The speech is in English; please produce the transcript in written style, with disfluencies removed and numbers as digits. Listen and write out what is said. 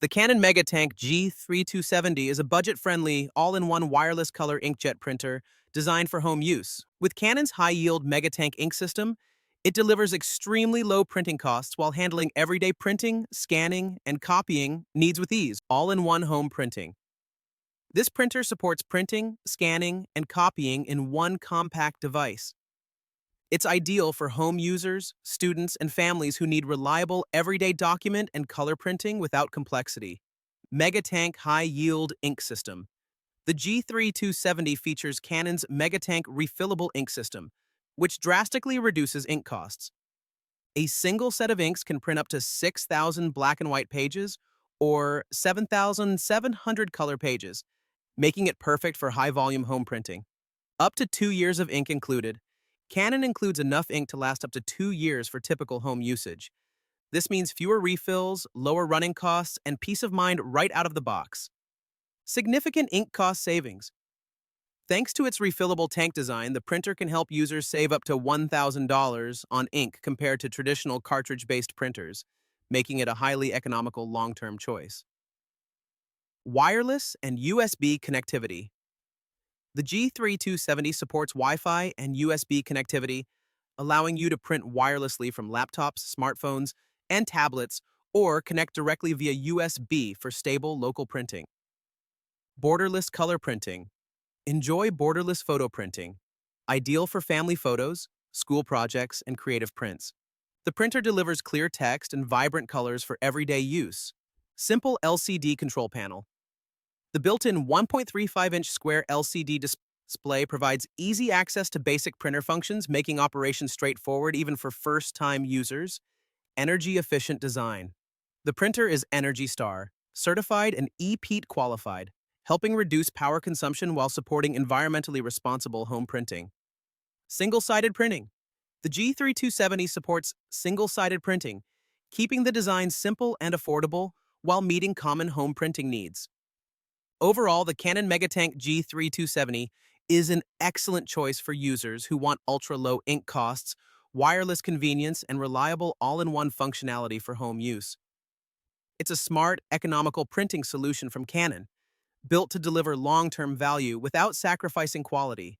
The Canon MegaTank G3270 is a budget-friendly, all-in-one wireless color inkjet printer designed for home use. With Canon's high-yield MegaTank ink system, it delivers extremely low printing costs while handling everyday printing, scanning, and copying needs with ease, all-in-one home printing. This printer supports printing, scanning, and copying in one compact device. It's ideal for home users, students, and families who need reliable everyday document and color printing without complexity. MegaTank High Yield Ink System. The G3270 features Canon's MegaTank refillable ink system, which drastically reduces ink costs. A single set of inks can print up to 6,000 black and white pages or 7,700 color pages, making it perfect for high-volume home printing. Up to 2 years of ink included. Canon includes enough ink to last up to 2 years for typical home usage. This means fewer refills, lower running costs, and peace of mind right out of the box. Significant ink cost savings. Thanks to its refillable tank design, the printer can help users save up to $1,000 on ink compared to traditional cartridge-based printers, making it a highly economical long-term choice. Wireless and USB connectivity. The G3270 supports Wi-Fi and USB connectivity, allowing you to print wirelessly from laptops, smartphones, and tablets, or connect directly via USB for stable local printing. Borderless color printing. Enjoy borderless photo printing, ideal for family photos, school projects, and creative prints. The printer delivers clear text and vibrant colors for everyday use. Simple LCD control panel. The built-in 1.35-inch square LCD display provides easy access to basic printer functions, making operations straightforward even for first-time users. Energy-efficient design. The printer is Energy Star, certified and EPEAT qualified, helping reduce power consumption while supporting environmentally responsible home printing. Single-sided printing. The G3270 supports single-sided printing, keeping the design simple and affordable while meeting common home printing needs. Overall, the Canon MegaTank G3270 is an excellent choice for users who want ultra-low ink costs, wireless convenience, and reliable all-in-one functionality for home use. It's a smart, economical printing solution from Canon, built to deliver long-term value without sacrificing quality.